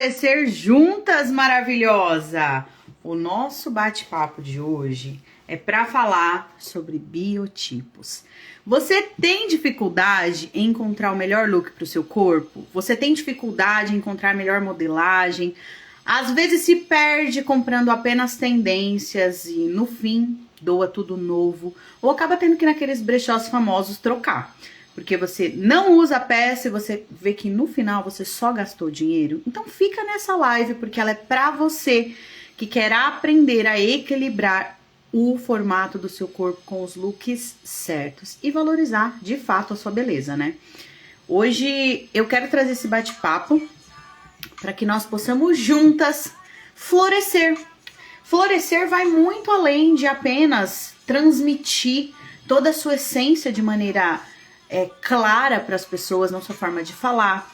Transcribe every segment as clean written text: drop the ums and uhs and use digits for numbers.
Ser juntas, maravilhosa! O nosso bate-papo de hoje é para falar sobre biotipos. Você tem dificuldade em encontrar o melhor look para o seu corpo? Você tem dificuldade em encontrar a melhor modelagem? Às vezes se perde comprando apenas tendências e no fim doa tudo novo ou acaba tendo que ir naqueles brechós famosos trocar. Porque você não usa a peça e você vê que no final você só gastou dinheiro. Então fica nessa live porque ela é pra você que quer aprender a equilibrar o formato do seu corpo com os looks certos e valorizar de fato a sua beleza, né? Hoje eu quero trazer esse bate-papo para que nós possamos juntas florescer. Florescer vai muito além de apenas transmitir toda a sua essência de maneira clara para as pessoas na sua forma de falar,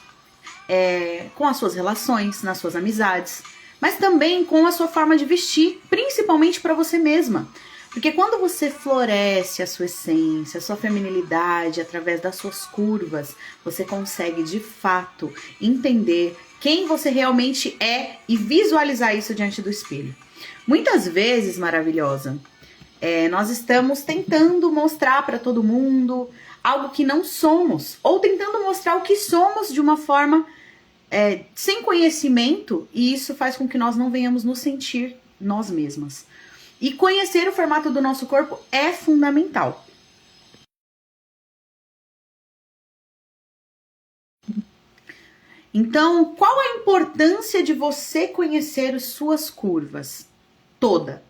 com as suas relações, nas suas amizades, mas também com a sua forma de vestir, principalmente para você mesma. Porque quando você floresce a sua essência, a sua feminilidade através das suas curvas, você consegue de fato entender quem você realmente é e visualizar isso diante do espelho. Muitas vezes, maravilhosa, nós estamos tentando mostrar para todo mundo algo que não somos, ou tentando mostrar o que somos de uma forma sem conhecimento, e isso faz com que nós não venhamos nos sentir nós mesmas. E conhecer o formato do nosso corpo é fundamental. Então, qual a importância de você conhecer as suas curvas? Toda.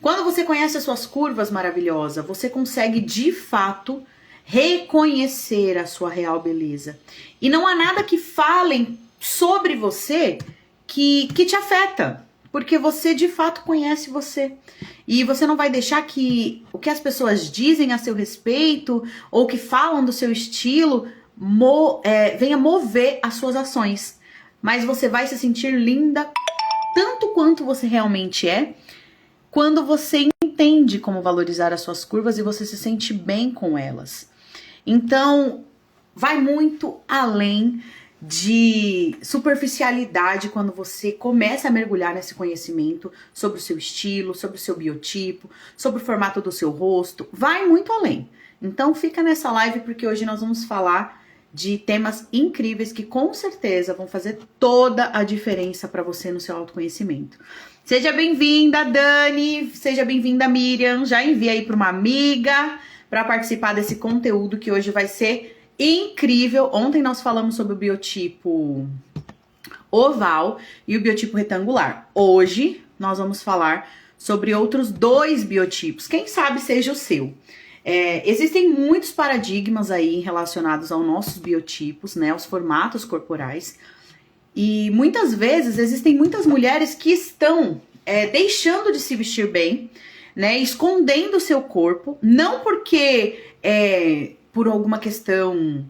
Quando você conhece as suas curvas, maravilhosa, você consegue de fato reconhecer a sua real beleza. E não há nada que falem sobre você que te afeta, porque você de fato conhece você. E você não vai deixar que o que as pessoas dizem a seu respeito ou que falam do seu estilo venha mover as suas ações. Mas você vai se sentir linda tanto quanto você realmente é, quando você entende como valorizar as suas curvas e você se sente bem com elas. Então, vai muito além de superficialidade quando você começa a mergulhar nesse conhecimento sobre o seu estilo, sobre o seu biotipo, sobre o formato do seu rosto. Vai muito além. Então, fica nessa live porque hoje nós vamos falar de temas incríveis que com certeza vão fazer toda a diferença para você no seu autoconhecimento. Seja bem-vinda, Dani, seja bem-vinda, Miriam. Já enviei aí para uma amiga para participar desse conteúdo que hoje vai ser incrível. Ontem nós falamos sobre o biotipo oval e o biotipo retangular. Hoje nós vamos falar sobre outros dois biotipos. Quem sabe seja o seu. Existem muitos paradigmas aí relacionados aos nossos biotipos, né, aos formatos corporais. E muitas vezes existem muitas mulheres que estão deixando de se vestir bem, né, escondendo o seu corpo, não porque por alguma questão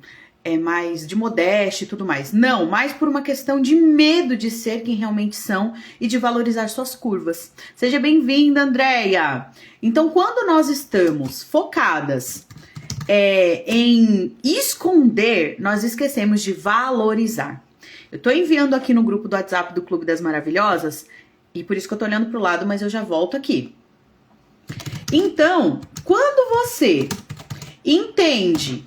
mais de modéstia e tudo mais, não, mas por uma questão de medo de ser quem realmente são e de valorizar suas curvas. Seja bem-vinda, Andréia! Então, quando nós estamos focadas em esconder, nós esquecemos de valorizar. Eu tô enviando aqui no grupo do WhatsApp do Clube das Maravilhosas, e por isso que eu tô olhando pro lado, mas eu já volto aqui. Então, quando você entende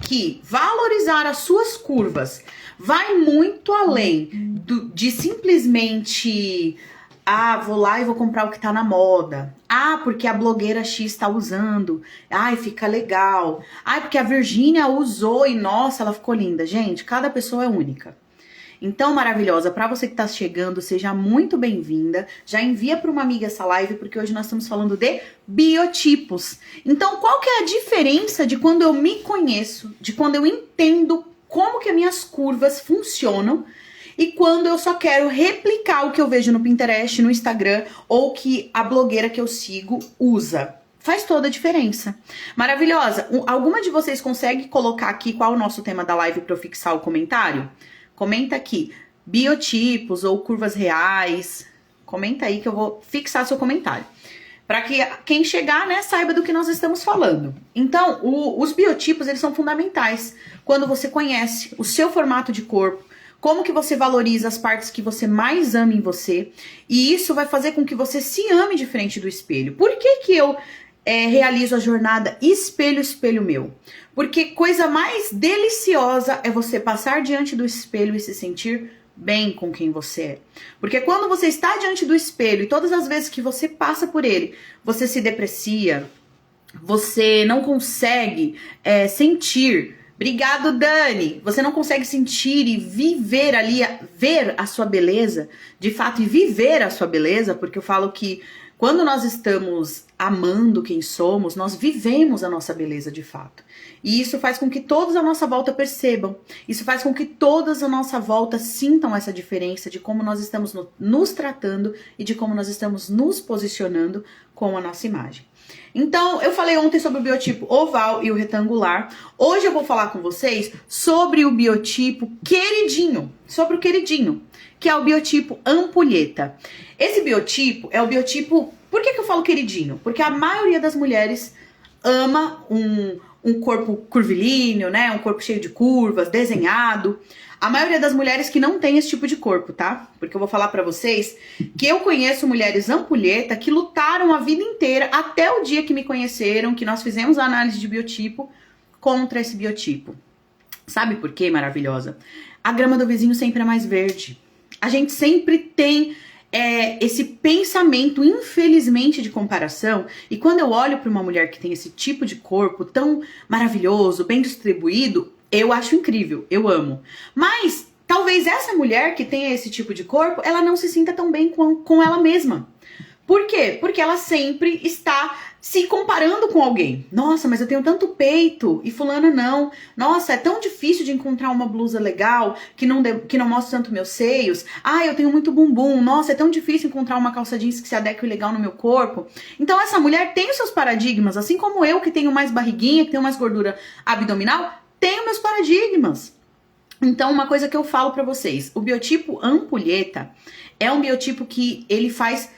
que valorizar as suas curvas vai muito além de simplesmente vou lá e vou comprar o que tá na moda. Porque a blogueira X tá usando. Fica legal. Porque a Virgínia usou e nossa, ela ficou linda. Gente, cada pessoa é única. Então, maravilhosa, para você que tá chegando, seja muito bem-vinda. Já envia para uma amiga essa live, porque hoje nós estamos falando de biotipos. Então, qual que é a diferença de quando eu me conheço, de quando eu entendo como que as minhas curvas funcionam e quando eu só quero replicar o que eu vejo no Pinterest, no Instagram ou que a blogueira que eu sigo usa? Faz toda a diferença. Maravilhosa, alguma de vocês consegue colocar aqui qual é o nosso tema da live para eu fixar o comentário? Comenta aqui, biotipos ou curvas reais. Comenta aí que eu vou fixar seu comentário. Para que quem chegar, né, saiba do que nós estamos falando. Então, os biotipos, eles são fundamentais. Quando você conhece o seu formato de corpo, como que você valoriza as partes que você mais ama em você, e isso vai fazer com que você se ame de frente do espelho. Por que que eu realizo a jornada espelho, espelho meu? Porque coisa mais deliciosa é você passar diante do espelho e se sentir bem com quem você é. Porque quando você está diante do espelho e todas as vezes que você passa por ele, você se deprecia, você não consegue sentir. Obrigado, Dani! Você não consegue sentir e viver ali, ver a sua beleza, de fato, e viver a sua beleza, porque eu falo que quando nós estamos amando quem somos, nós vivemos a nossa beleza de fato. E isso faz com que todos à nossa volta percebam. Isso faz com que todos à nossa volta sintam essa diferença de como nós estamos nos tratando e de como nós estamos nos posicionando com a nossa imagem. Então, eu falei ontem sobre o biotipo oval e o retangular. Hoje eu vou falar com vocês sobre o biotipo queridinho, sobre o queridinho, que é o biotipo ampulheta. Esse biotipo é o biotipo... Por que eu falo queridinho? Porque a maioria das mulheres ama um corpo curvilíneo, né? Um corpo cheio de curvas, desenhado. A maioria das mulheres que não tem esse tipo de corpo, tá? Porque eu vou falar pra vocês que eu conheço mulheres ampulheta que lutaram a vida inteira, até o dia que me conheceram, que nós fizemos a análise de biotipo, contra esse biotipo. Sabe por quê, maravilhosa? A grama do vizinho sempre é mais verde. A gente sempre tem esse pensamento, infelizmente, de comparação. E quando eu olho para uma mulher que tem esse tipo de corpo tão maravilhoso, bem distribuído, eu acho incrível, eu amo. Mas talvez essa mulher que tenha esse tipo de corpo, ela não se sinta tão bem com ela mesma. Por quê? Porque ela sempre está se comparando com alguém. Nossa, mas eu tenho tanto peito e fulana não. Nossa, é tão difícil de encontrar uma blusa legal que não mostra tanto meus seios. Ah, eu tenho muito bumbum. Nossa, é tão difícil encontrar uma calça jeans que se adeque legal no meu corpo. Então essa mulher tem os seus paradigmas, assim como eu que tenho mais barriguinha, que tenho mais gordura abdominal, tenho meus paradigmas. Então, uma coisa que eu falo pra vocês, o biotipo ampulheta é um biotipo que ele faz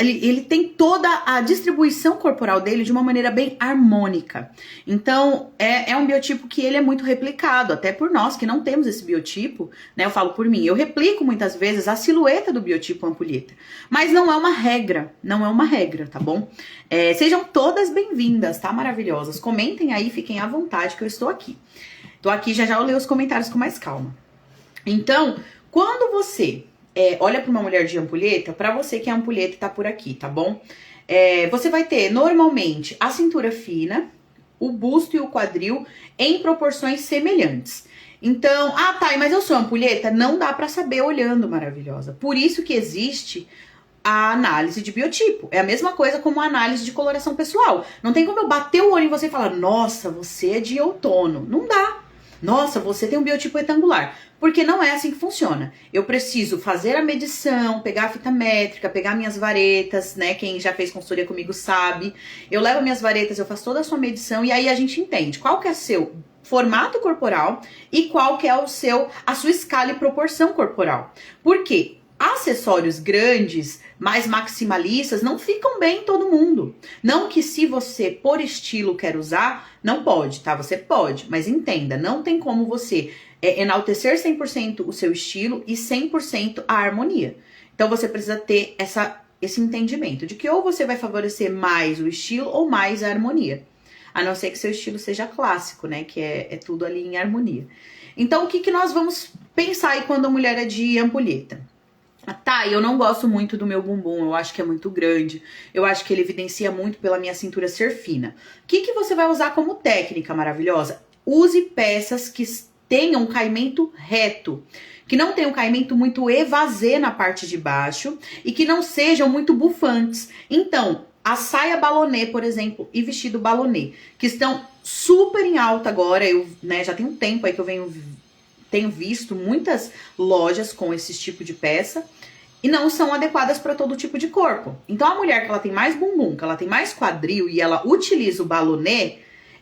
ele tem toda a distribuição corporal dele de uma maneira bem harmônica. Então, é um biotipo que ele é muito replicado, até por nós que não temos esse biotipo, né? Eu falo por mim, eu replico muitas vezes a silhueta do biotipo ampulheta, mas não é uma regra, tá bom? Sejam todas bem-vindas, tá? Maravilhosas. Comentem aí, fiquem à vontade que eu estou aqui. Tô aqui, já eu leio os comentários com mais calma. Então, quando você... olha para uma mulher de ampulheta, para você que é ampulheta e tá por aqui, tá bom? Você vai ter, normalmente, a cintura fina, o busto e o quadril em proporções semelhantes. Então, mas eu sou ampulheta? Não dá para saber olhando, maravilhosa. Por isso que existe a análise de biotipo. É a mesma coisa como a análise de coloração pessoal. Não tem como eu bater o olho em você e falar, nossa, você é de outono. Não dá. Nossa, você tem um biotipo retangular. Porque não é assim que funciona. Eu preciso fazer a medição, pegar a fita métrica, pegar minhas varetas, né? Quem já fez consultoria comigo sabe. Eu levo minhas varetas, eu faço toda a sua medição e aí a gente entende qual que é seu formato corporal e qual que é a sua escala e proporção corporal. Por quê? Acessórios grandes, mais maximalistas, não ficam bem em todo mundo. Não que se você, por estilo, quer usar, não pode, tá? Você pode, mas entenda, não tem como você enaltecer 100% o seu estilo e 100% a harmonia. Então você precisa ter esse entendimento de que ou você vai favorecer mais o estilo ou mais a harmonia. A não ser que seu estilo seja clássico, né? Que é tudo ali em harmonia. Então o que nós vamos pensar aí quando a mulher é de ampulheta? Tá, eu não gosto muito do meu bumbum, eu acho que é muito grande, eu acho que ele evidencia muito pela minha cintura ser fina. O que você vai usar como técnica maravilhosa? Use peças que tenham um caimento reto, que não tenham um caimento muito evasê na parte de baixo e que não sejam muito bufantes. Então, a saia balonê, por exemplo, e vestido balonê, que estão super em alta agora, já tem um tempo aí que eu tenho visto muitas lojas com esse tipo de peça e não são adequadas para todo tipo de corpo. Então a mulher que ela tem mais bumbum, que ela tem mais quadril e ela utiliza o balonê,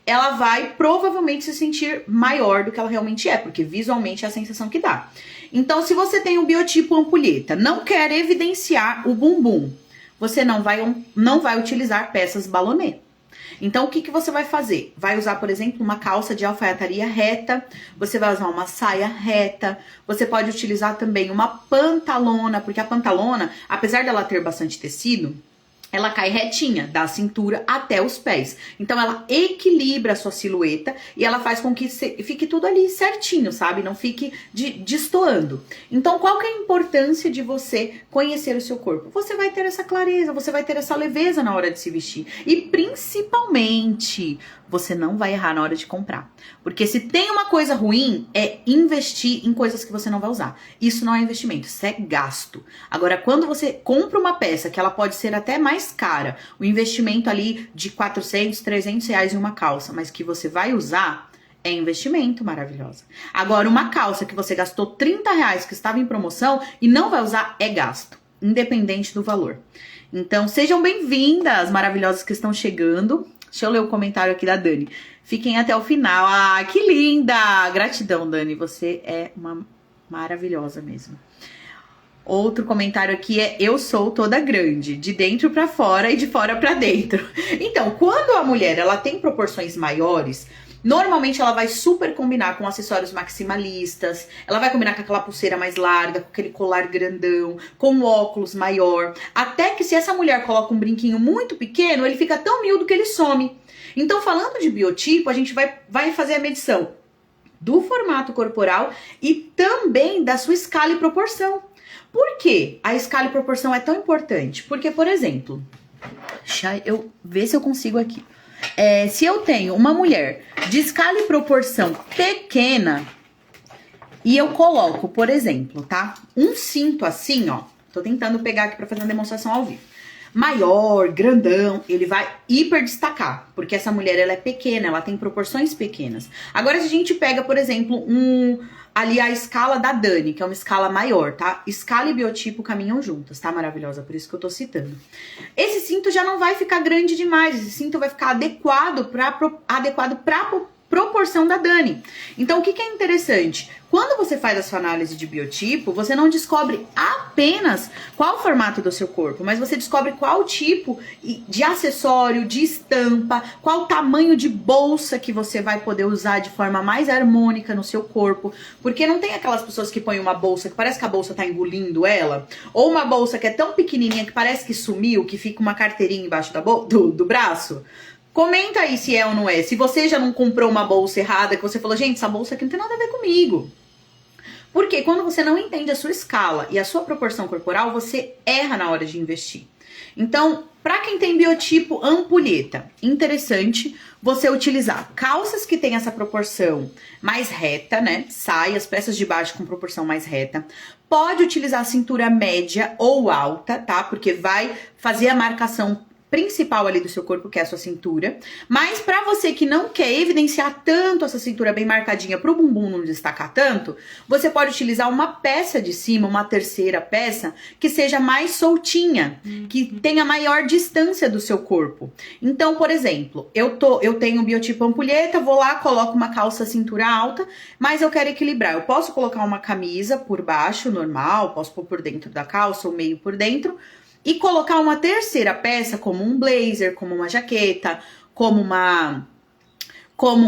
ela vai provavelmente se sentir maior do que ela realmente é, porque visualmente é a sensação que dá. Então se você tem um biotipo ampulheta, não quer evidenciar o bumbum, você não vai utilizar peças balonê. Então, o que você vai fazer? Vai usar, por exemplo, uma calça de alfaiataria reta, você vai usar uma saia reta, você pode utilizar também uma pantalona, porque a pantalona, apesar dela ter bastante tecido, ela cai retinha, da cintura até os pés. Então, ela equilibra a sua silhueta e ela faz com que fique tudo ali certinho, sabe? Não fique destoando. Então, qual que é a importância de você conhecer o seu corpo? Você vai ter essa clareza, você vai ter essa leveza na hora de se vestir. E, principalmente, você não vai errar na hora de comprar. Porque se tem uma coisa ruim, é investir em coisas que você não vai usar. Isso não é investimento, isso é gasto. Agora, quando você compra uma peça, que ela pode ser até mais cara, o investimento ali de 400, 300 reais em uma calça, mas que você vai usar, é investimento, maravilhosa. Agora, uma calça que você gastou 30 reais, que estava em promoção, e não vai usar, é gasto, independente do valor. Então, sejam bem-vindas, maravilhosas que estão chegando. Deixa eu ler o comentário aqui da Dani. Fiquem até o final. Ah, que linda! Gratidão, Dani. Você é uma maravilhosa mesmo. Outro comentário aqui é: eu sou toda grande, de dentro pra fora e de fora pra dentro. Então, quando a mulher ela tem proporções maiores, normalmente ela vai super combinar com acessórios maximalistas, ela vai combinar com aquela pulseira mais larga, com aquele colar grandão, com um óculos maior. Até que se essa mulher coloca um brinquinho muito pequeno, ele fica tão miúdo que ele some. Então, falando de biotipo, a gente vai fazer a medição do formato corporal e também da sua escala e proporção. Por que a escala e proporção é tão importante? Porque, por exemplo, deixa eu ver se eu consigo aqui. Se eu tenho uma mulher de escala e proporção pequena e eu coloco, por exemplo, tá? Um cinto assim, ó. Tô tentando pegar aqui pra fazer uma demonstração ao vivo. Maior, grandão, ele vai hiper destacar, porque essa mulher ela é pequena, ela tem proporções pequenas. Agora, se a gente pega, por exemplo, ali a escala da Dani, que é uma escala maior, tá? Escala e biotipo caminham juntas, tá? Maravilhosa, por isso que eu tô citando. Esse cinto já não vai ficar grande demais, esse cinto vai ficar adequado pra proporção da Dani. Então, o que é interessante? Quando você faz a sua análise de biotipo, você não descobre apenas qual o formato do seu corpo, mas você descobre qual tipo de acessório, de estampa, qual o tamanho de bolsa que você vai poder usar de forma mais harmônica no seu corpo. Porque não tem aquelas pessoas que põem uma bolsa que parece que a bolsa tá engolindo ela, ou uma bolsa que é tão pequenininha que parece que sumiu, que fica uma carteirinha embaixo do braço. Comenta aí se é ou não é. Se você já não comprou uma bolsa errada, que você falou, gente, essa bolsa aqui não tem nada a ver comigo. Porque quando você não entende a sua escala e a sua proporção corporal, você erra na hora de investir. Então, para quem tem biotipo ampulheta, interessante você utilizar calças que tem essa proporção mais reta, né? Saias, peças de baixo com proporção mais reta. Pode utilizar a cintura média ou alta, tá? Porque vai fazer a marcação principal ali do seu corpo, que é a sua cintura. Mas pra você que não quer evidenciar tanto essa cintura bem marcadinha pro bumbum não destacar tanto, você pode utilizar uma peça de cima, uma terceira peça, que seja mais soltinha, que tenha maior distância do seu corpo. Então, por exemplo, eu tenho o biotipo ampulheta, vou lá, coloco uma calça cintura alta, mas eu quero equilibrar. Eu posso colocar uma camisa por baixo, normal, posso pôr por dentro da calça ou meio por dentro, e colocar uma terceira peça, como um blazer, como uma jaqueta, como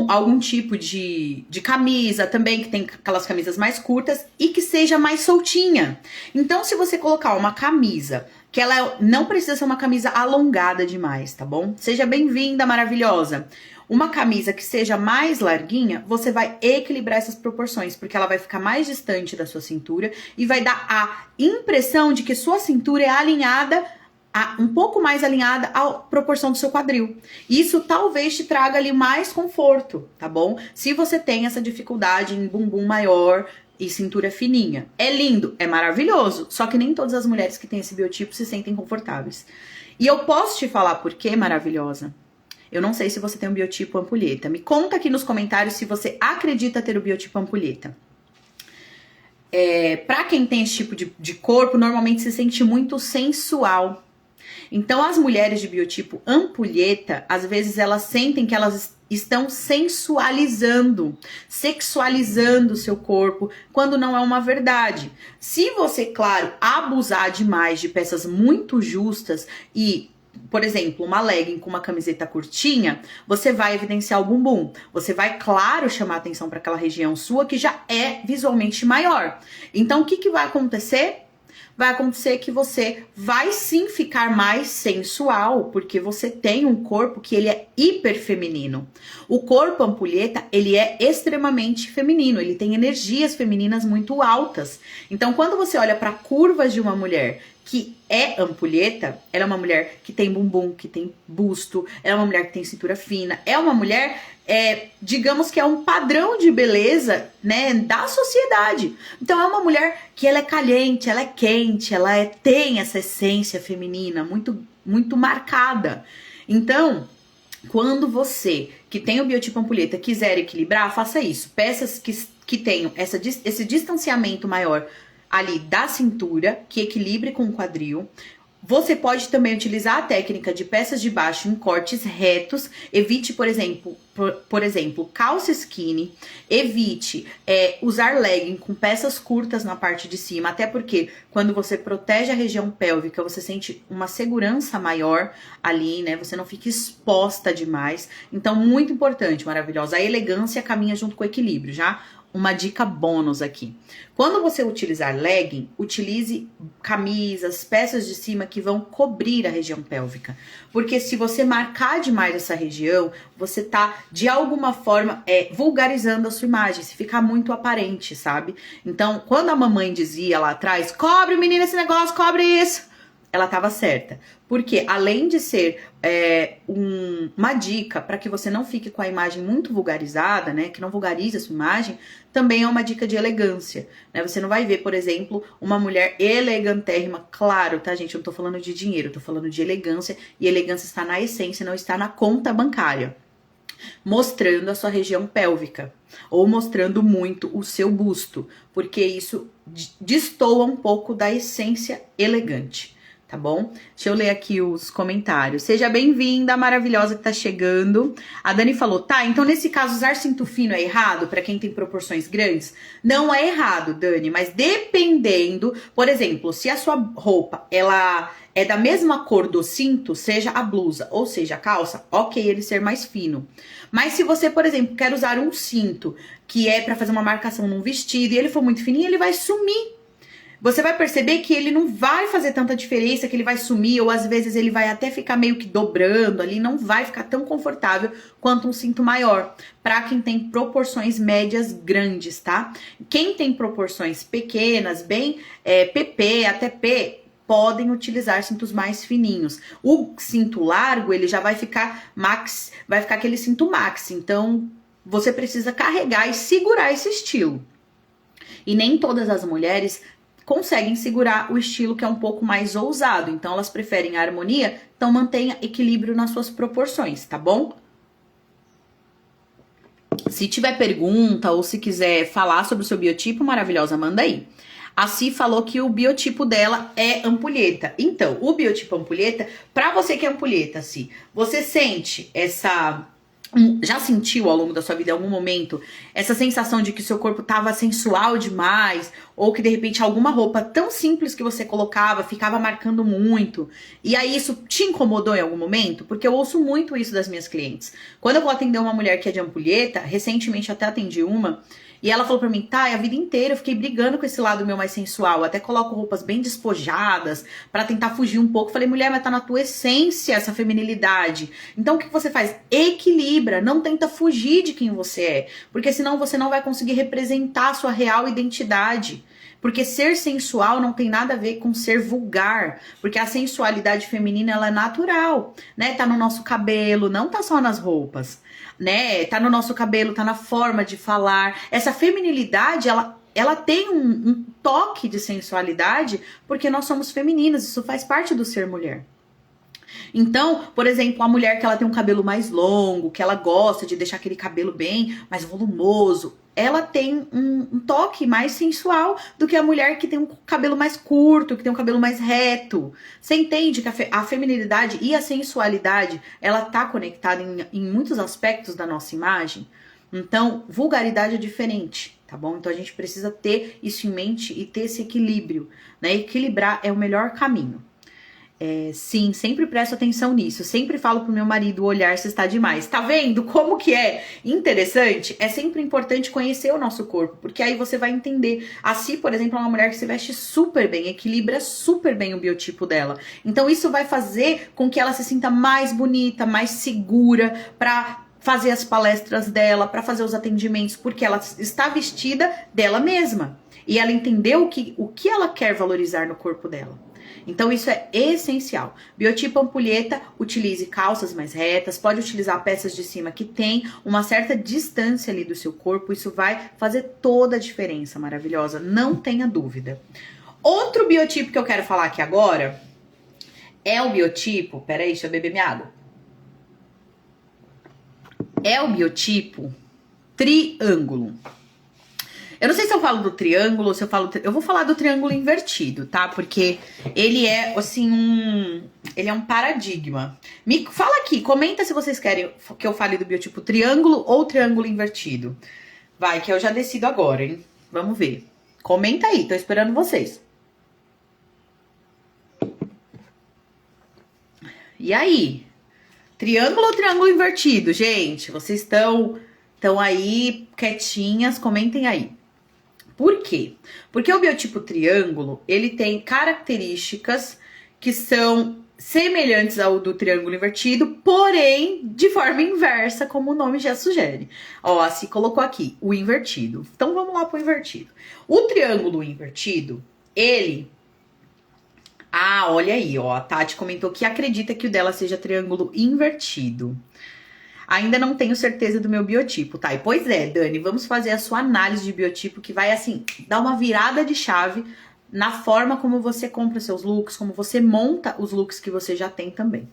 algum tipo de camisa também, que tem aquelas camisas mais curtas e que seja mais soltinha. Então, se você colocar uma camisa, que ela não precisa ser uma camisa alongada demais, tá bom? Seja bem-vinda, maravilhosa. Uma camisa que seja mais larguinha, você vai equilibrar essas proporções, porque ela vai ficar mais distante da sua cintura e vai dar a impressão de que sua cintura é alinhada, um pouco mais alinhada à proporção do seu quadril. Isso talvez te traga ali mais conforto, tá bom? Se você tem essa dificuldade em bumbum maior e cintura fininha. É lindo, é maravilhoso, só que nem todas as mulheres que têm esse biotipo se sentem confortáveis. E eu posso te falar por que maravilhosa? Eu não sei se você tem um biotipo ampulheta. Me conta aqui nos comentários se você acredita ter o biotipo ampulheta. Pra quem tem esse tipo de corpo, normalmente se sente muito sensual. Então, as mulheres de biotipo ampulheta, às vezes elas sentem que elas estão sensualizando, sexualizando o seu corpo, quando não é uma verdade. Se você, claro, abusar demais de peças muito justas e por exemplo, uma legging com uma camiseta curtinha, você vai evidenciar o bumbum. Você vai, claro, chamar atenção para aquela região sua que já é visualmente maior. Então, o que, que vai acontecer? Vai acontecer que você vai sim ficar mais sensual, porque você tem um corpo que ele é hiper feminino. O corpo ampulheta, ele é extremamente feminino, ele tem energias femininas muito altas. Então, quando você olha para curvas de uma mulher que é ampulheta, ela é uma mulher que tem bumbum, que tem busto, ela é uma mulher que tem cintura fina, é uma mulher, digamos que é um padrão de beleza, né, da sociedade. Então é uma mulher que ela é caliente, ela é quente, tem essa essência feminina muito, muito marcada. Então, quando você, que tem o biotipo ampulheta, quiser equilibrar, faça isso. Peças que tenham esse distanciamento maior ali da cintura, que equilibre com o quadril. Você pode também utilizar a técnica de peças de baixo em cortes retos. Evite, por exemplo, calça skinny. Evite usar legging com peças curtas na parte de cima. Até porque quando você protege a região pélvica, você sente uma segurança maior ali, né? Você não fica exposta demais. Então, muito importante, maravilhosa. A elegância caminha junto com o equilíbrio, já? Uma dica bônus aqui. Quando você utilizar legging, utilize camisas, peças de cima que vão cobrir a região pélvica. Porque se você marcar demais essa região, você tá, de alguma forma, vulgarizando a sua imagem. Se ficar muito aparente, sabe? Então, quando a mamãe dizia lá atrás, cobre, menina, esse negócio, cobre isso, ela estava certa. Porque além de ser uma dica para que você não fique com a imagem muito vulgarizada, né, que não vulgarize a sua imagem, também é uma dica de elegância, né? Você não vai ver, por exemplo, uma mulher elegantérrima, claro, tá, gente? Eu não tô falando de dinheiro, eu tô falando de elegância, e elegância está na essência, não está na conta bancária. Mostrando a sua região pélvica, ou mostrando muito o seu busto, porque isso destoa um pouco da essência elegante. Tá bom? Deixa eu ler aqui os comentários. Seja bem-vinda, maravilhosa que tá chegando. A Dani falou, tá, então nesse caso usar cinto fino é errado para quem tem proporções grandes? Não é errado, Dani, mas dependendo, por exemplo, se a sua roupa, ela é da mesma cor do cinto, seja a blusa ou seja a calça, ok ele ser mais fino. Mas se você, por exemplo, quer usar um cinto que é para fazer uma marcação num vestido e ele for muito fininho, ele vai sumir. Você vai perceber que ele não vai fazer tanta diferença, que ele vai sumir, ou às vezes ele vai até ficar meio que dobrando ali, não vai ficar tão confortável quanto um cinto maior, para quem tem proporções médias grandes, tá? Quem tem proporções pequenas, bem PP, até P, podem utilizar cintos mais fininhos. O cinto largo, ele já vai ficar max, vai ficar aquele cinto max, então você precisa carregar e segurar esse estilo. E nem todas as mulheres conseguem segurar o estilo que é um pouco mais ousado. Então, elas preferem a harmonia, então mantenha equilíbrio nas suas proporções, tá bom? Se tiver pergunta ou se quiser falar sobre o seu biotipo, maravilhosa, manda aí. A Si falou que o biotipo dela é ampulheta. Então, o biotipo ampulheta, pra você que é ampulheta, Si, você sente já sentiu ao longo da sua vida em algum momento essa sensação de que o seu corpo tava sensual demais, ou que de repente alguma roupa tão simples que você colocava ficava marcando muito, e aí isso te incomodou em algum momento? Porque eu ouço muito isso das minhas clientes. Quando eu vou atender uma mulher que é de ampulheta, recentemente eu até atendi uma, e ela falou pra mim, tá, a vida inteira eu fiquei brigando com esse lado meu mais sensual, até coloco roupas bem despojadas pra tentar fugir um pouco. Falei, mulher, mas tá na tua essência essa feminilidade. Então o que você faz? Equilibra, não tenta fugir de quem você é, porque senão você não vai conseguir representar a sua real identidade. Porque ser sensual não tem nada a ver com ser vulgar, porque a sensualidade feminina ela é natural, né? Tá no nosso cabelo, não tá só nas roupas, né? Tá no nosso cabelo, tá na forma de falar. Essa feminilidade, ela tem um toque de sensualidade, porque nós somos femininas, isso faz parte do ser mulher. Então, por exemplo, a mulher que ela tem um cabelo mais longo, que ela gosta de deixar aquele cabelo bem mais volumoso, ela tem um toque mais sensual do que a mulher que tem um cabelo mais curto, que tem um cabelo mais reto. Você entende que a feminilidade e a sensualidade, ela tá conectada em muitos aspectos da nossa imagem? Então, vulgaridade é diferente, tá bom? Então a gente precisa ter isso em mente e ter esse equilíbrio, né? Equilibrar é o melhor caminho. Sim, sempre presto atenção nisso. Sempre falo pro meu marido o olhar se está demais. Tá vendo como que é interessante? É sempre importante conhecer o nosso corpo, porque aí você vai entender. A Si, por exemplo, é uma mulher que se veste super bem, equilibra super bem o biotipo dela. Então isso vai fazer com que ela se sinta mais bonita, mais segura pra fazer as palestras dela, pra fazer os atendimentos, porque ela está vestida dela mesma. E ela entendeu o que ela quer valorizar no corpo dela. Então isso é essencial. Biotipo ampulheta, utilize calças mais retas, pode utilizar peças de cima que tem uma certa distância ali do seu corpo, isso vai fazer toda a diferença, maravilhosa, não tenha dúvida. Outro biotipo que eu quero falar aqui agora é o biotipo, peraí, deixa eu beber minha água. É o biotipo triângulo. Eu não sei se eu falo do triângulo ou se eu falo... Eu vou falar do triângulo invertido, tá? Porque ele é, assim, ele é um paradigma. Me fala aqui, comenta se vocês querem que eu fale do biotipo triângulo ou triângulo invertido. Vai, que eu já decido agora, hein? Vamos ver. Comenta aí, tô esperando vocês. E aí? Triângulo ou triângulo invertido, gente? Vocês estão aí quietinhas, comentem aí. Por quê? Porque o biotipo triângulo, ele tem características que são semelhantes ao do triângulo invertido, porém de forma inversa, como o nome já sugere. Ó, se colocou aqui, o invertido. Então vamos lá pro invertido. O triângulo invertido, ele... Ah, olha aí, ó, a Tati comentou que acredita que o dela seja triângulo invertido. Ainda não tenho certeza do meu biotipo, tá? E pois é, Dani, vamos fazer a sua análise de biotipo que vai, assim, dar uma virada de chave na forma como você compra seus looks, como você monta os looks que você já tem também.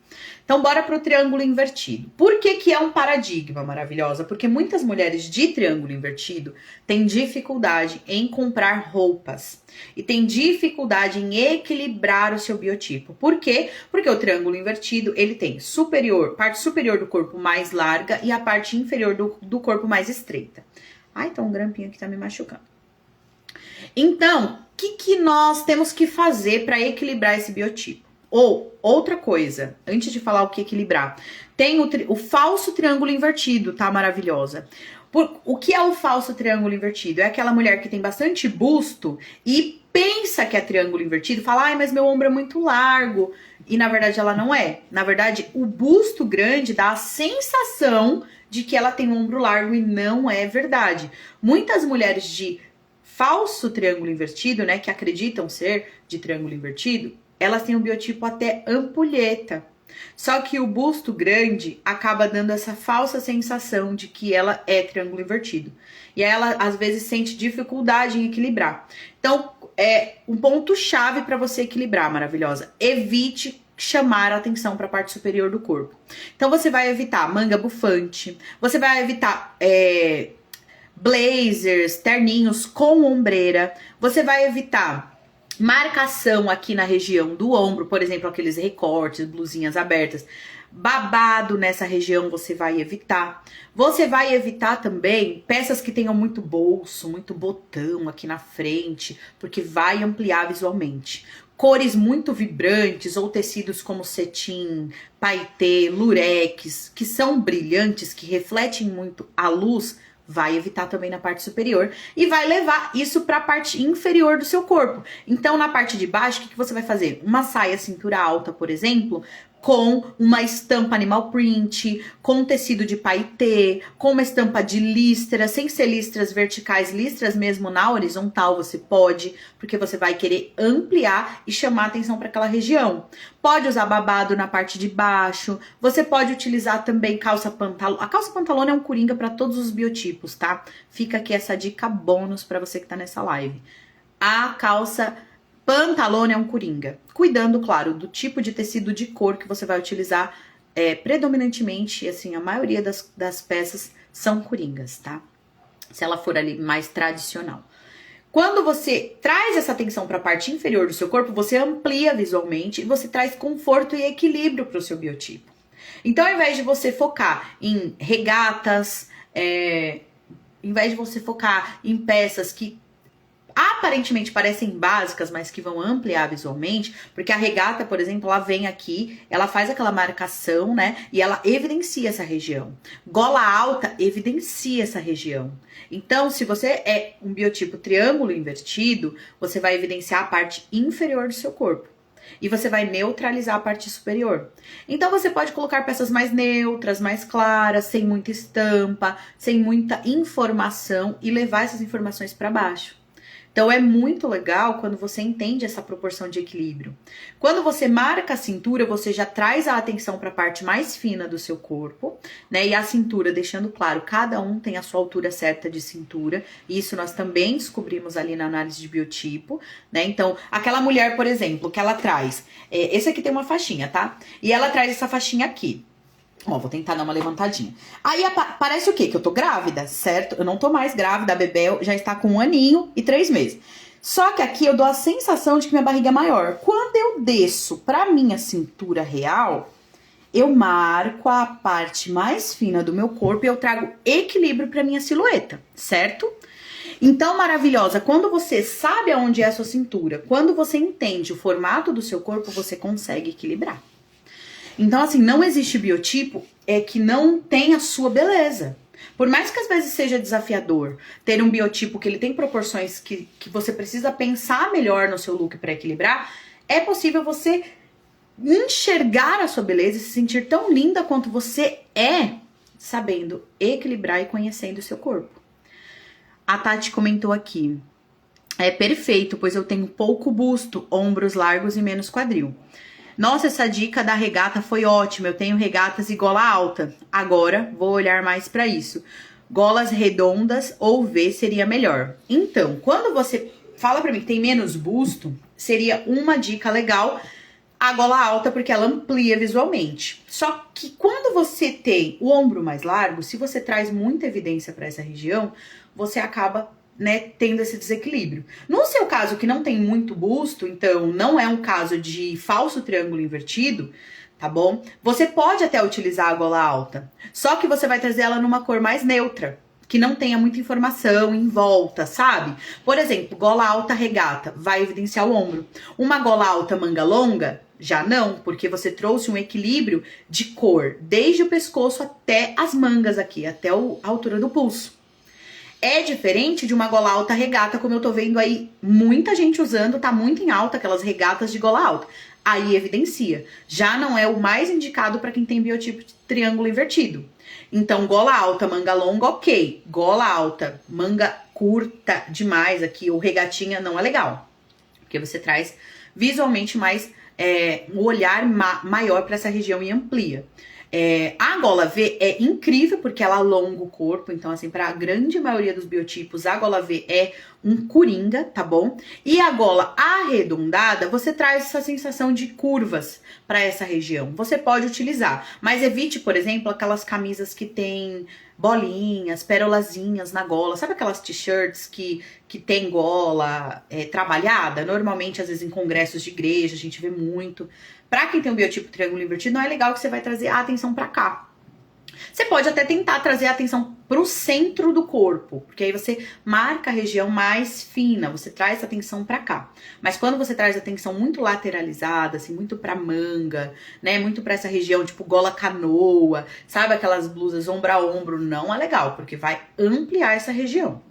Então, bora pro triângulo invertido. Por que que é um paradigma maravilhosa? Porque muitas mulheres de triângulo invertido têm dificuldade em comprar roupas e têm dificuldade em equilibrar o seu biotipo. Por quê? Porque o triângulo invertido, ele tem parte superior do corpo mais larga e a parte inferior do corpo mais estreita. Ai, tá um grampinho que tá me machucando. Então, o que nós temos que fazer para equilibrar esse biotipo? Ou, outra coisa, antes de falar o que equilibrar, tem o falso triângulo invertido, tá? Maravilhosa. O que é o falso triângulo invertido? É aquela mulher que tem bastante busto e pensa que é triângulo invertido, fala, ai, mas meu ombro é muito largo. E na verdade ela não é. Na verdade, o busto grande dá a sensação de que ela tem um ombro largo e não é verdade. Muitas mulheres de falso triângulo invertido, né, que acreditam ser de triângulo invertido, elas têm um biotipo até ampulheta. Só que o busto grande acaba dando essa falsa sensação de que ela é triângulo invertido. E aí ela, às vezes, sente dificuldade em equilibrar. Então, é um ponto-chave para você equilibrar, maravilhosa. Evite chamar a atenção para a parte superior do corpo. Então, você vai evitar manga bufante, você vai evitar... blazers, terninhos com ombreira, você vai evitar marcação aqui na região do ombro, por exemplo, aqueles recortes, blusinhas abertas, babado nessa região você vai evitar. Você vai evitar também peças que tenham muito bolso, muito botão aqui na frente, porque vai ampliar visualmente. Cores muito vibrantes ou tecidos como cetim, paetê, lurex, que são brilhantes, que refletem muito a luz, vai evitar também na parte superior e vai levar isso para a parte inferior do seu corpo. Então, na parte de baixo, o que você vai fazer? Uma saia cintura alta, por exemplo, com uma estampa animal print, com tecido de paetê, com uma estampa de listra, sem ser listras verticais, listras mesmo na horizontal, você pode, porque você vai querer ampliar e chamar atenção para aquela região. Pode usar babado na parte de baixo, você pode utilizar também calça pantalona. A calça pantalona é um coringa para todos os biotipos, tá? Fica aqui essa dica bônus para você que tá nessa live. A calça pantalona é um coringa. Cuidando, claro, do tipo de tecido de cor que você vai utilizar. Predominantemente, assim, a maioria das peças são coringas, tá? Se ela for ali mais tradicional. Quando você traz essa atenção para a parte inferior do seu corpo, você amplia visualmente e você traz conforto e equilíbrio para o seu biotipo. Então, ao invés de você focar em regatas, ao invés de você focar em peças que aparentemente parecem básicas, mas que vão ampliar visualmente, porque a regata, por exemplo, ela vem aqui, ela faz aquela marcação, né, e ela evidencia essa região. Gola alta evidencia essa região. Então, se você é um biotipo triângulo invertido, você vai evidenciar a parte inferior do seu corpo. E você vai neutralizar a parte superior. Então você pode colocar peças mais neutras, mais claras, sem muita estampa, sem muita informação e levar essas informações para baixo. Então é muito legal quando você entende essa proporção de equilíbrio. Quando você marca a cintura, você já traz a atenção para a parte mais fina do seu corpo, né? E a cintura, deixando claro, cada um tem a sua altura certa de cintura. Isso nós também descobrimos ali na análise de biotipo, né? Então, aquela mulher, por exemplo, que ela traz, esse aqui tem uma faixinha, tá? E ela traz essa faixinha aqui. Ó, vou tentar dar uma levantadinha. Aí parece o quê? Que eu tô grávida, certo? Eu não tô mais grávida, a Bebel já está com 1 aninho e 3 meses. Só que aqui eu dou a sensação de que minha barriga é maior. Quando eu desço pra minha cintura real, eu marco a parte mais fina do meu corpo e eu trago equilíbrio pra minha silhueta, certo? Então, maravilhosa, quando você sabe aonde é a sua cintura, quando você entende o formato do seu corpo, você consegue equilibrar. Então, assim, não existe biotipo que não tem a sua beleza. Por mais que às vezes seja desafiador ter um biotipo que ele tem proporções que você precisa pensar melhor no seu look para equilibrar, é possível você enxergar a sua beleza e se sentir tão linda quanto você é, sabendo equilibrar e conhecendo o seu corpo. A Tati comentou aqui, é perfeito, pois eu tenho pouco busto, ombros largos e menos quadril. Nossa, essa dica da regata foi ótima. Eu tenho regatas e gola alta. Agora vou olhar mais para isso. Golas redondas ou V seria melhor. Então, quando você fala para mim que tem menos busto, seria uma dica legal a gola alta, porque ela amplia visualmente. Só que quando você tem o ombro mais largo, se você traz muita evidência para essa região, você acaba, né, tendo esse desequilíbrio. No seu caso, que não tem muito busto, então não é um caso de falso triângulo invertido, tá bom? Você pode até utilizar a gola alta, só que você vai trazer ela numa cor mais neutra, que não tenha muita informação em volta, sabe? Por exemplo, gola alta regata, vai evidenciar o ombro. Uma gola alta manga longa, já não, porque você trouxe um equilíbrio de cor, desde o pescoço até as mangas aqui, até a altura do pulso. É diferente de uma gola alta regata, como eu tô vendo aí muita gente usando, tá muito em alta aquelas regatas de gola alta. Aí evidencia. Já não é o mais indicado para quem tem biotipo de triângulo invertido. Então, gola alta, manga longa, ok. Gola alta, manga curta demais aqui, ou regatinha, não é legal. Porque você traz visualmente mais um olhar maior para essa região e amplia. A gola V é incrível porque ela alonga o corpo, então assim, para a grande maioria dos biotipos, a gola V é um coringa, tá bom? E a gola arredondada, você traz essa sensação de curvas para essa região. Você pode utilizar, mas evite, por exemplo, aquelas camisas que tem bolinhas, pérolazinhas na gola. Sabe aquelas t-shirts que tem gola trabalhada? Normalmente, às vezes, em congressos de igreja, a gente vê muito. Pra quem tem um biotipo triângulo invertido, não é legal que você vai trazer a atenção pra cá. Você pode até tentar trazer a atenção pro centro do corpo, porque aí você marca a região mais fina, você traz a atenção pra cá. Mas quando você traz a atenção muito lateralizada, assim, muito pra manga, né, muito pra essa região, tipo gola canoa, sabe aquelas blusas ombro a ombro, não é legal, porque vai ampliar essa região.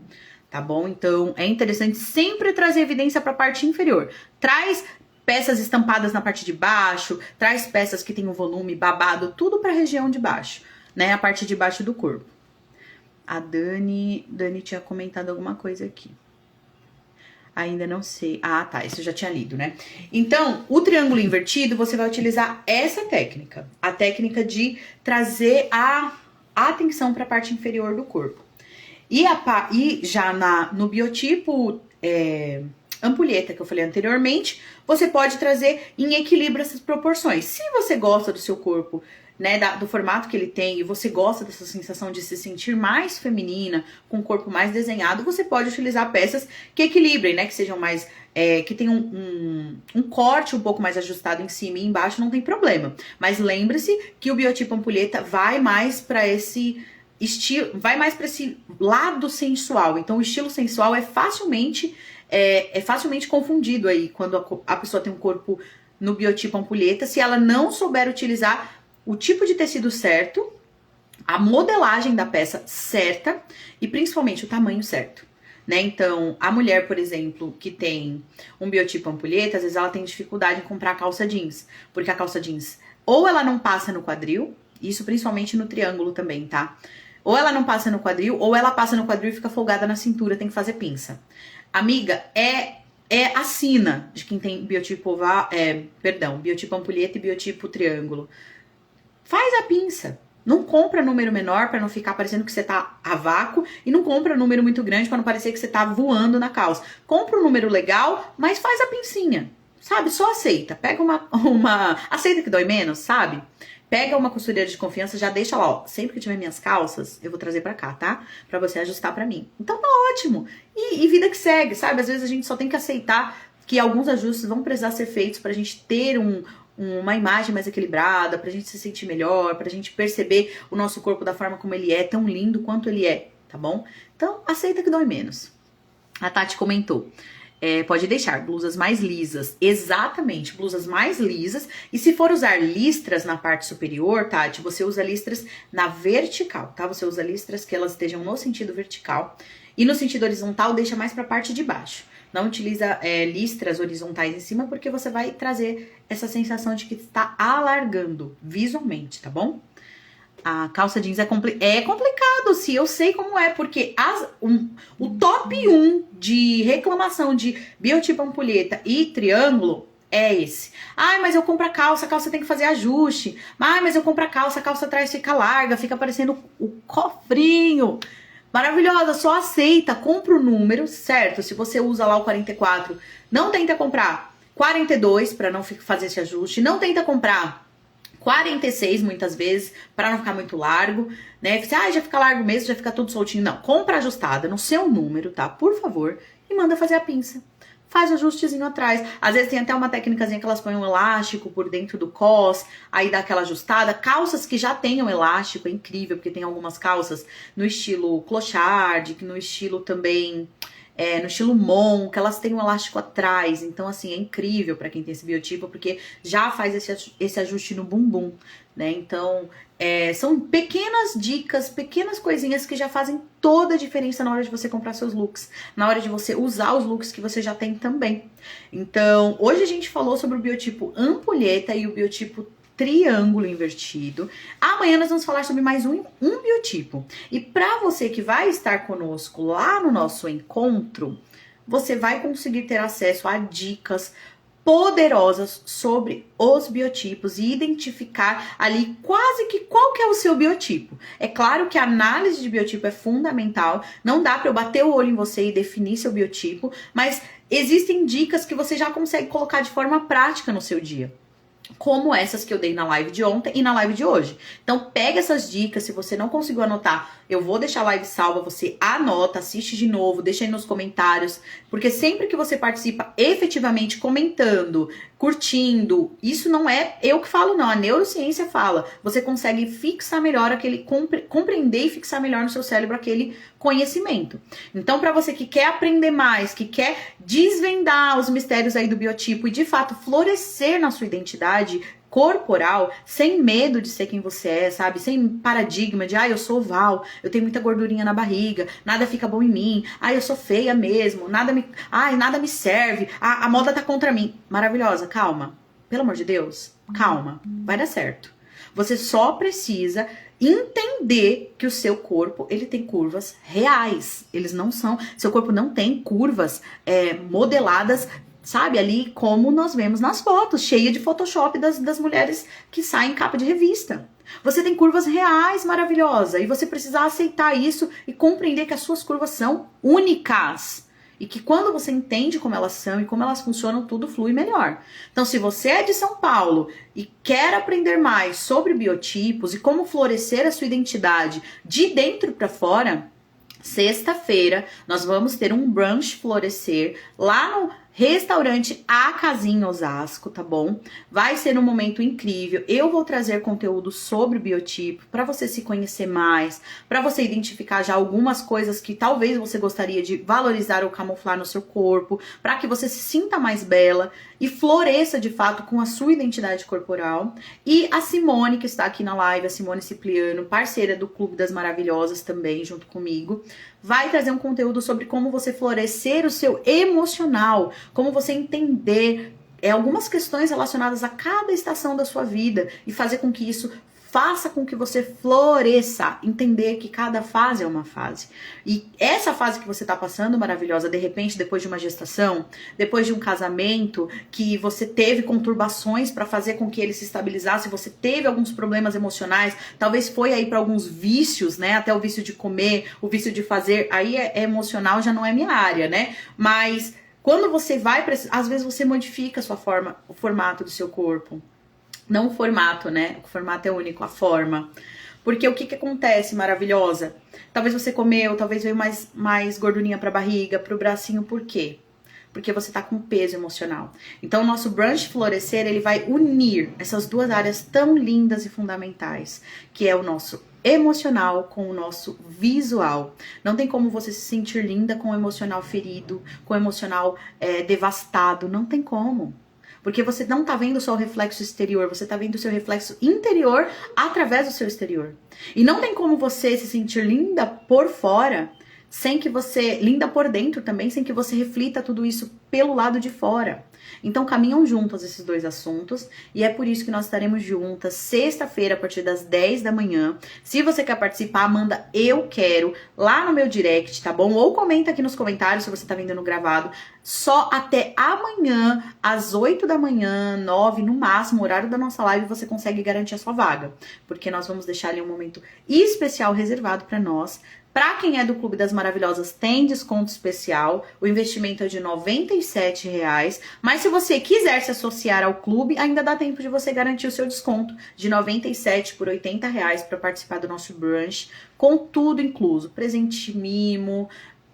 Tá bom? Então, é interessante sempre trazer evidência pra parte inferior. Traz peças estampadas na parte de baixo, traz peças que tem um volume babado, tudo pra região de baixo, né? A parte de baixo do corpo. A Dani tinha comentado alguma coisa aqui. Ainda não sei. Ah, tá, isso eu já tinha lido, né? Então, o triângulo invertido, você vai utilizar essa técnica. A técnica de trazer a atenção pra parte inferior do corpo. E já no biotipo ampulheta que eu falei anteriormente, você pode trazer em equilíbrio essas proporções. Se você gosta do seu corpo, né, do formato que ele tem, e você gosta dessa sensação de se sentir mais feminina, com o corpo mais desenhado, você pode utilizar peças que equilibrem, né, que sejam mais, que tenham um corte um pouco mais ajustado em cima e embaixo, não tem problema. Mas lembre-se que o biotipo ampulheta vai mais para esse estilo, vai mais para esse lado sensual. Então, o estilo sensual é facilmente é facilmente confundido aí quando a pessoa tem um corpo no biotipo ampulheta, se ela não souber utilizar o tipo de tecido certo, a modelagem da peça certa e principalmente o tamanho certo, né? Então, a mulher, por exemplo, que tem um biotipo ampulheta, às vezes ela tem dificuldade em comprar calça jeans, porque a calça jeans ou ela não passa no quadril, isso principalmente no triângulo também, tá? Ou ela não passa no quadril, ou ela passa no quadril e fica folgada na cintura, tem que fazer pinça. Amiga, é a sina de quem tem biotipo biotipo ampulheta e biotipo triângulo. Faz a pinça. Não compra número menor para não ficar parecendo que você tá a vácuo e não compra número muito grande para não parecer que você tá voando na calça. Compra um número legal, mas faz a pincinha, sabe? Só aceita. Pega uma aceita que dói menos, sabe? Pega uma costureira de confiança, já deixa lá, ó. Sempre que tiver minhas calças, eu vou trazer pra cá, tá? Pra você ajustar pra mim. Então tá ótimo. E vida que segue, sabe? Às vezes a gente só tem que aceitar que alguns ajustes vão precisar ser feitos pra gente ter uma imagem mais equilibrada, pra gente se sentir melhor, pra gente perceber o nosso corpo da forma como ele é, tão lindo quanto ele é, tá bom? Então, aceita que dói menos. A Tati comentou. Pode deixar blusas mais lisas. Exatamente, blusas mais lisas. E se for usar listras na parte superior, Tati, você usa listras na vertical, tá? Você usa listras que elas estejam no sentido vertical. E no sentido horizontal, deixa mais pra parte de baixo. Não utiliza listras horizontais em cima, porque você vai trazer essa sensação de que está alargando visualmente, tá bom? A calça jeans é complicado, sim, eu sei como é, porque o top 1 de reclamação de biotipo ampulheta e triângulo é esse. Ai, mas eu compro a calça tem que fazer ajuste. Ai, mas eu compro a calça atrás fica larga, fica parecendo o cofrinho. Maravilhosa, só aceita, compra o número, certo? Se você usa lá o 44, não tenta comprar 42 para não fazer esse ajuste, não tenta comprar 46 muitas vezes, para não ficar muito largo, né? Você, já fica largo mesmo, já fica tudo soltinho. Não, compra ajustada no seu número, tá? Por favor, e manda fazer a pinça. Faz o ajustezinho atrás. Às vezes tem até uma técnicazinha que elas põem um elástico por dentro do cos, aí dá aquela ajustada. Calças que já tenham elástico, é incrível, porque tem algumas calças no estilo clochard, no estilo também... no estilo Mon, que elas têm um elástico atrás. Então, assim, é incrível pra quem tem esse biotipo, porque já faz esse ajuste no bumbum, né? Então, são pequenas dicas, pequenas coisinhas que já fazem toda a diferença na hora de você comprar seus looks, na hora de você usar os looks que você já tem também. Então, hoje a gente falou sobre o biotipo ampulheta e o biotipo triângulo invertido. Amanhã nós vamos falar sobre mais um biotipo. E para você que vai estar conosco lá no nosso encontro, você vai conseguir ter acesso a dicas poderosas sobre os biotipos e identificar ali quase que qual que é o seu biotipo. É claro que a análise de biotipo é fundamental, não dá para eu bater o olho em você e definir seu biotipo, mas existem dicas que você já consegue colocar de forma prática no seu dia, como essas que eu dei na live de ontem e na live de hoje. Então pega essas dicas, se você não conseguiu anotar, eu vou deixar a live salva, você anota, assiste de novo, deixa aí nos comentários, porque sempre que você participa efetivamente comentando, curtindo, isso não é eu que falo não, a neurociência fala, você consegue fixar melhor compreender e fixar melhor no seu cérebro aquele conhecimento. Então, para você que quer aprender mais, que quer desvendar os mistérios aí do biotipo e de fato florescer na sua identidade corporal, sem medo de ser quem você é, sabe? Sem paradigma de, eu sou oval, eu tenho muita gordurinha na barriga, nada fica bom em mim, eu sou feia mesmo, nada me serve, a moda tá contra mim. Maravilhosa, calma. Pelo amor de Deus, calma, vai dar certo. Você só precisa entender que o seu corpo, ele tem curvas reais. Eles não são... Seu corpo não tem curvas modeladas, sabe? Ali como nós vemos nas fotos, cheia de Photoshop das mulheres que saem em capa de revista. Você tem curvas reais, maravilhosa. E você precisa aceitar isso e compreender que as suas curvas são únicas. E que quando você entende como elas são e como elas funcionam, tudo flui melhor. Então, se você é de São Paulo e quer aprender mais sobre biotipos e como florescer a sua identidade de dentro para fora, sexta-feira nós vamos ter um brunch florescer lá Restaurante A Casinha em Osasco, tá bom? Vai ser um momento incrível. Eu vou trazer conteúdo sobre o biotipo para você se conhecer mais, para você identificar já algumas coisas que talvez você gostaria de valorizar ou camuflar no seu corpo, para que você se sinta mais bela e floresça de fato com a sua identidade corporal. E a Simone, que está aqui na live, a Simone Cipriano, parceira do Clube das Maravilhosas também, junto comigo, vai trazer um conteúdo sobre como você florescer o seu emocional, como você entender algumas questões relacionadas a cada estação da sua vida e fazer com que isso faça com que você floresça, entender que cada fase é uma fase. E essa fase que você está passando, maravilhosa, de repente, depois de uma gestação, depois de um casamento, que você teve conturbações para fazer com que ele se estabilizasse, você teve alguns problemas emocionais, talvez foi aí para alguns vícios, né? Até o vício de comer, o vício de fazer, aí é emocional, já não é minha área, né? Mas quando você vai, às vezes você modifica a sua forma, o formato do seu corpo. Não o formato, né? O formato é único, a forma. Porque o que acontece, maravilhosa? Talvez você comeu, talvez veio mais gordurinha pra barriga, pro bracinho, por quê? Porque você tá com peso emocional. Então, o nosso Brunch Florescer, ele vai unir essas duas áreas tão lindas e fundamentais, que é o nosso emocional com o nosso visual. Não tem como você se sentir linda com o emocional ferido, com o emocional devastado, não tem como. Porque você não tá vendo só o reflexo exterior, você tá vendo o seu reflexo interior através do seu exterior. E não tem como você se sentir linda por fora, sem que você, linda por dentro também, sem que você reflita tudo isso pelo lado de fora. Então caminham juntos esses dois assuntos e é por isso que nós estaremos juntas sexta-feira a partir das 10 da manhã. Se você quer participar, manda eu quero lá no meu direct, tá bom? Ou comenta aqui nos comentários se você tá vendo no gravado. Só até amanhã, às 8 da manhã, 9 no máximo, horário da nossa live, você consegue garantir a sua vaga. Porque nós vamos deixar ali um momento especial reservado para nós. Para quem é do Clube das Maravilhosas, tem desconto especial. O investimento é de R$ 97,00. Mas se você quiser se associar ao clube, ainda dá tempo de você garantir o seu desconto de R$ 97 por R$ 80,00 para participar do nosso brunch, com tudo incluso. Presente mimo,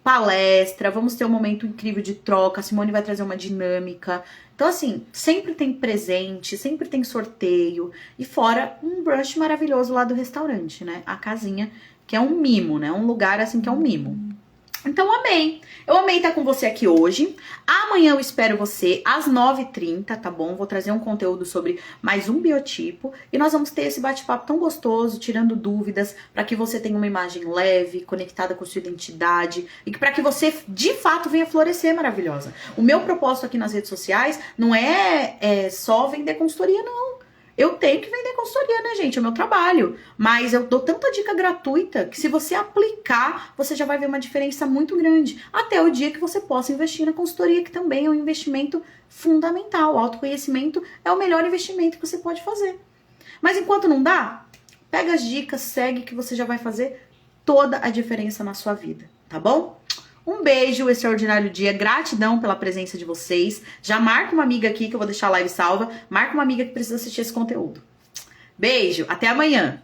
palestra, vamos ter um momento incrível de troca. A Simone vai trazer uma dinâmica. Então, assim, sempre tem presente, sempre tem sorteio. E fora um brunch maravilhoso lá do restaurante, né? A casinha, que é um mimo, né? Um lugar assim que é um mimo. Então, amei. Eu amei estar com você aqui hoje. Amanhã eu espero você às 9h30, tá bom? Vou trazer um conteúdo sobre mais um biotipo. E nós vamos ter esse bate-papo tão gostoso, tirando dúvidas, para que você tenha uma imagem leve, conectada com sua identidade. E para que você, de fato, venha florescer, maravilhosa. O meu propósito aqui nas redes sociais não é só vender consultoria, não. Eu tenho que vender consultoria, né, gente? É o meu trabalho. Mas eu dou tanta dica gratuita que se você aplicar, você já vai ver uma diferença muito grande. Até o dia que você possa investir na consultoria, que também é um investimento fundamental. O autoconhecimento é o melhor investimento que você pode fazer. Mas enquanto não dá, pega as dicas, segue que você já vai fazer toda a diferença na sua vida, tá bom? Um beijo, extraordinário dia, gratidão pela presença de vocês. Já marca uma amiga aqui que eu vou deixar a live salva. Marca uma amiga que precisa assistir esse conteúdo. Beijo, até amanhã.